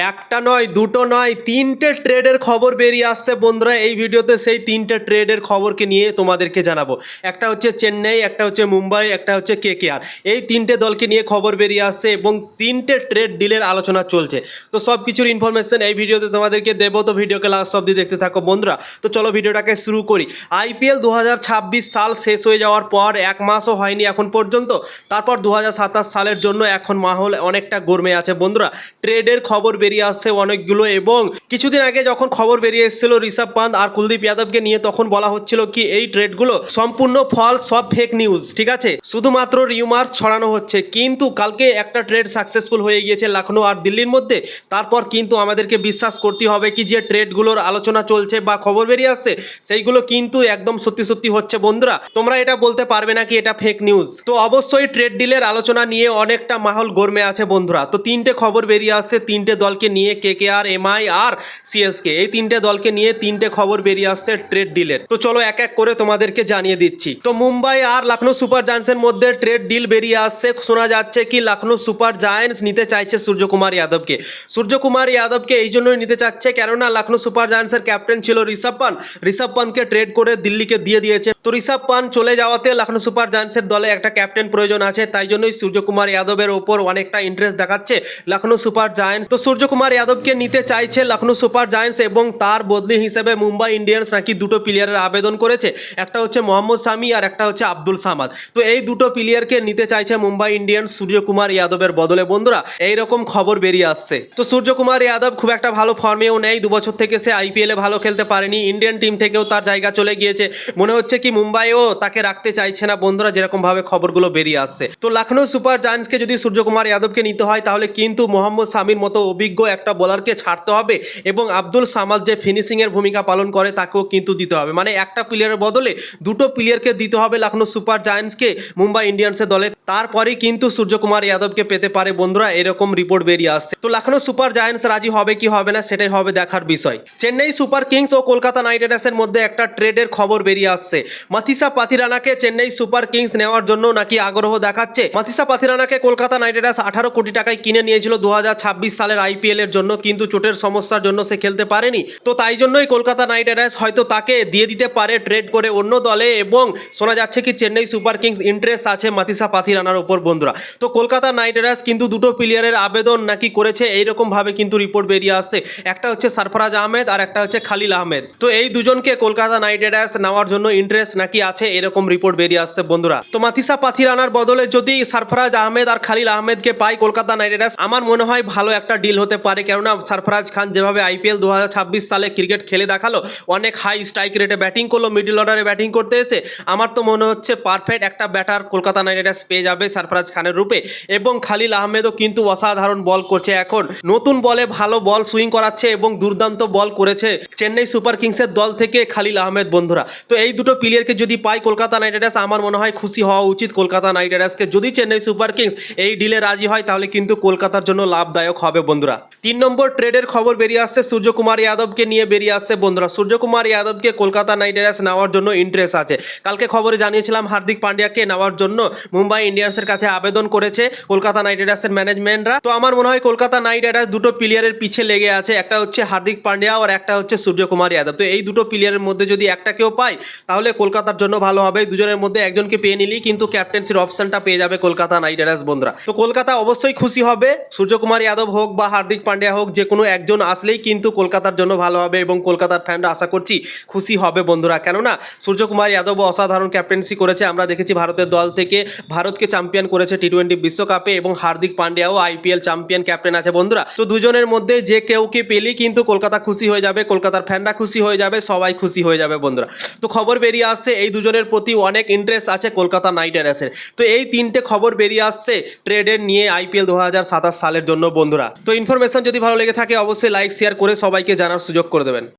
একটা নয়, দুটো নয়, তিনটে ট্রেডের খবর বেরিয়ে আসছে বন্ধুরা। এই ভিডিওতে সেই তিনটে ট্রেডের খবরকে নিয়ে তোমাদেরকে জানাবো। একটা হচ্ছে চেন্নাই, একটা হচ্ছে মুম্বাই, একটা হচ্ছে কেকেআর। এই তিনটে দলকে নিয়ে খবর বেরিয়ে আসছে এবং তিনটে ট্রেড ডিলের আলোচনা চলছে। তো সব কিছুর ইনফরমেশন এই ভিডিওতে তোমাদেরকে দেবো, তো ভিডিওকে লাস্ট অবধি দেখতে থাকো বন্ধুরা। তো চলো ভিডিওটাকে শুরু করি। আইপিএল 2026 সাল শেষ হয়ে যাওয়ার পর এক মাসও হয়নি এখন পর্যন্ত। তারপর 2027 সালের জন্য এখন মাহল অনেকটা গরমে আছে বন্ধুরা। ট্রেডের খবর বেরিয়ে আসছে অনেকগুলো, এবং কিছুদিন আগে যখন খবর বেরিয়ে এসেছিল ঋষভ পান্ত আর কুলদীপ যাদবকে নিয়ে, তখন বলা হচ্ছিল কি এই ট্রেডগুলো সম্পূর্ণ ফলস, সব ফেক নিউজ, ঠিক আছে, শুধুমাত্র রিউমার্স ছড়ানো হচ্ছে। কিন্তু কালকে একটা ট্রেড সাকসেসফুল হয়ে গিয়েছে লখনৌ আর দিল্লির মধ্যে। তারপর কিন্তু আমাদেরকে বিশ্বাস করতে হবে কি যে ট্রেডগুলোর আলোচনা চলছে বা খবর বেরিয়ে আসছে সেইগুলো কিন্তু একদম সত্যি সত্যি হচ্ছে বন্ধুরা। তোমরা এটা বলতে পারবে না কি এটা ফেক নিউজ। তো অবশ্যই ট্রেড ডিলের আলোচনা নিয়ে অনেকটা মাহল গরমে আছে বন্ধুরা। তো তিনটে খবর বেরিয়ে আসছে তিনটে দলকে নিয়ে, কেকেআর, এমআই আর সিএসকে। এই তিনটে দলকে নিয়ে তিনটে খবর বেরিয়ে আসছে ট্রেড ডিলের। তো চলো এক এক করে তোমাদেরকে জানিয়ে দিচ্ছি। তো মুম্বাই আর লখনৌ সুপার জায়ান্টসের মধ্যে ট্রেড ডিল বেরিয়ে আসছে। শোনা যাচ্ছে কি লখনৌ সুপার জায়ান্টস নিতে চাইছে সূর্যকুমার যাদবকে। সূর্যকুমার যাদবকে এই জন্যই নিতে চাচ্ছে কেননা লখনৌ সুপার জায়ান্টসের ক্যাপ্টেন ছিল ঋষভ পান্ত। ঋষভ পান্তকে ট্রেড করে দিল্লিকে দিয়ে দিয়েছে। তো ঋষভ পান্ত চলে যাওয়াতে লখনৌ সুপার জায়ান্টসের দলে একটা ক্যাপ্টেন প্রয়োজন আছে, তাই জন্যই সূর্যকুমার যাদবের ওপর অনেকটা ইন্টারেস্ট দেখাচ্ছে লখনৌ সুপার জায়ান্টস। তো সূর্যকুমার যাদবকে নিতে চাইছে লখনৌ সুপার জায়ান্টস, এবং তার বদলি হিসেবে মুম্বাই ইন্ডিয়ান্স নাকি দুটো প্লেয়ারের আবেদন করেছে। একটা হচ্ছে মোহাম্মদ শামি আর একটা হচ্ছে আব্দুল সামাদ। তো এই দুটো প্লেয়ারকে নিতে চাইছে মুম্বাই ইন্ডিয়ান্স সূর্যকুমার যাদবের বদলে বন্ধুরা। এইরকম খবর বেরিয়ে আসছে। তো সূর্যকুমার যাদব খুব একটা ভালো ফর্মেও নেই, 2 বছর থেকে সে আইপিএলে ভালো খেলতে পারেনি। ইন্ডিয়ান টিম থেকেও তার জায়গা চলে গিয়েছে। মনে হচ্ছে কি মুম্বাইও তাকে রাখতে চাইছে না বন্ধুরা, যেরকম ভাবে খবরগুলো বেরিয়ে আসছে। তো লখনৌ সুপার জায়ান্টসকে যদি সূর্যকুমার যাদবকে নিতে হয় তাহলে কিন্তু মোহাম্মদ শামির মতো অভিজ্ঞ একটা বোলারকে ছাড়তে হবে, এবং আব্দুল সামাদ যে ফিনিশিং এর ভূমিকা পালন করে তাকেও কিন্তু দিতে হবে। মানে একটা প্লেয়ারের বদলে দুটো প্লেয়ারকে দিতে হবে লখনৌ সুপার জায়ান্টসকে মুম্বাই ইন্ডিয়ান্সের দলে। তারপরেই কিন্তু সূর্যকুমার যাদবকে পেতে পারে বন্ধুরা, এরকম রিপোর্ট বেরিয়ে আসছে। তো লখনৌ সুপার জায়ান্টস রাজি হবে কি হবে না সেটাই হবে দেখার বিষয়। চেন্নাই সুপার কিংস ও কলকাতা নাইট রাইডার্সের মধ্যে একটা ট্রেডের খবর বেরিয়ে আসছে। মাথিসা পাথিরানাকে চেন্নাই সুপার কিংস নেওয়ার জন্য নাকি আগ্রহ দেখাচ্ছে। মাথিসা পাথিরানাকে কলকাতা নাইট রাইডার্স 18 কোটি টাকায় কিনে নিয়েছিল 2026 সালের আইপিএল এর জন্য, কিন্তু চোটের সমস্যার জন্য সে খেলতে পারেনি। তো তাই জন্যই কলকাতা নাইট রাইডার্স হয়তো তাকে দিয়ে দিতে পারে ট্রেড করে অন্য দলে, এবং শোনা যাচ্ছে কি চেন্নাই সুপার কিংস ইন্টারেস্ট আছে মাথিসা পাথিরানার উপর বন্ধুরা। তো কলকাতা নাইট রাইডার্স কিন্তু দুটো প্লেয়ারের আবেদন নাকি করেছে, এইরকম ভাবে কিন্তু রিপোর্ট বেরিয়ে আসছে। একটা হচ্ছে সরফরাজ আহমেদ আর একটা হচ্ছে খালিল আহমেদ। তো এই দুজনকে কলকাতা নাইট রাইডার্স নেওয়ার জন্য ইন্টারেস্ট নাকি আছে, এরকম রিপোর্ট বেরিয়ে আসছে বন্ধুরা। তো মাথিসা পাথিরানার বদলে যদি সরফরাজ আহমেদ আর খালিল আহমেদকে পায় কলকাতা নাইট রাইডার্স, আমার মনে হয় ভালো একটা ডিল হতে পারে। কেননা সরফরাজ খান যেভাবে আইপিএল 2026 সালে ক্রিকেট খেলে দেখালো, অনেক হাই স্ট্রাইক রেটে ব্যাটিং করলো, মিডল অর্ডারে ব্যাটিং করতে এসে আমার তো মনে হচ্ছে পারফেক্ট একটা ব্যাটার কলকাতা নাইট রাইডার্স পেয়ে যাবে সরফরাজ খানের রূপে। এবং খালিল আহমেদও কিন্তু অসাধারণ বল করছে, এখন নতুন বলে ভালো বল সুইং করাচ্ছে এবং দুর্দান্ত বল করেছে চেন্নাই সুপার কিংসের দল থেকে খালিল আহমেদ বন্ধুরা। তো এই দুটো প্লেয়ারকে যদি পায় কলকাতা নাইট রাইডার্স, আমার মনে হয় খুশি হওয়া উচিত কলকাতা নাইট রাইডার্সকে। যদি চেন্নাই সুপার কিংস এই ডিলে রাজি হয় তাহলে কিন্তু কলকাতার জন্য লাভদায়ক হবে বন্ধুরা। 3 নম্বর ট্রেডের খবর বেরিয়ে আসছে সূর্যকুমার যাদবকে নিয়ে বেরিয়ে আসছে বন্ধুরা। সূর্যকুমার যাদবকে কলকাতা নাইট রাইডার্স নেওয়ার জন্য ইন্টারেস্ট আছে। কালকে খবরে জানিয়েছিলাম হার্দিক পান্ডিয়াকে নেওয়ার জন্য মুম্বাই ইন্ডিয়ান্সের কাছে আবেদন করেছে কলকাতা নাইট রাইডার্সের ম্যানেজমেন্টরা। তো আমার মনে হয় কলকাতা নাইট রাইডার্স দুটো প্লেয়ারের পিছে লেগে আছে, একটা হচ্ছে হার্দিক পান্ডিয়া আর একটা হচ্ছে সূর্যকুমার যাদব। তো এই দুটো প্লেয়ারের মধ্যে যদি একটাকেও পায় তাহলে কলকাতার জন্য ভালো হবে। দুজনের মধ্যে একজনকে পেয়ে নিলেই কিন্তু ক্যাপ্টেন্সির অপশনটা পেয়ে যাবে কলকাতা নাইট রাইডার্স বন্ধুরা। তো কলকাতা অবশ্যই খুশি হবে, সূর্যকুমার যাদব হোক বা হার্দিক পান্ডিয়া হোক, যে কোনো একজন আসলেই কিন্তু কলকাতার জন্য ভালো হবে, এবং কলকাতার ফ্যানরা আশা করছি খুশি হবে বন্ধুরা। কেননা সূর্যকুমার যাদবও অসাধারণ ক্যাপ্টেন্সি করেছে, আমরা দেখেছি ভারতের দল থেকে ভারতকে চ্যাম্পিয়ন করেছে টি20 বিশ্বকাপে, এবং হার্দিক পান্ডিয়াও আইপিএল চ্যাম্পিয়ন ক্যাপ্টেন আছে বন্ধুরা। তো দুজনের মধ্যে যে কেউকে পেলেই কিন্তু কলকাতা খুশি হয়ে যাবে, কলকাতার ফ্যানরা খুশি হয়ে যাবে, সবাই খুশি হয়ে যাবে বন্ধুরা। তো খবর বেরিয়ে আসছে এই দুজনের প্রতি অনেক ইন্টারেস্ট আছে কলকাতা নাইট রাইডার্সের। তো এই তিনটে খবর বেরিয়ে আসছে ট্রেডের নিয়ে আইপিএল 2027 সালের জন্য বন্ধুরা। তো ইনফরমেশন যদি ভালো লেগে থাকে অবশ্যই লাইক শেয়ার করে সবাইকে জানার সুযোগ করে দেবেন।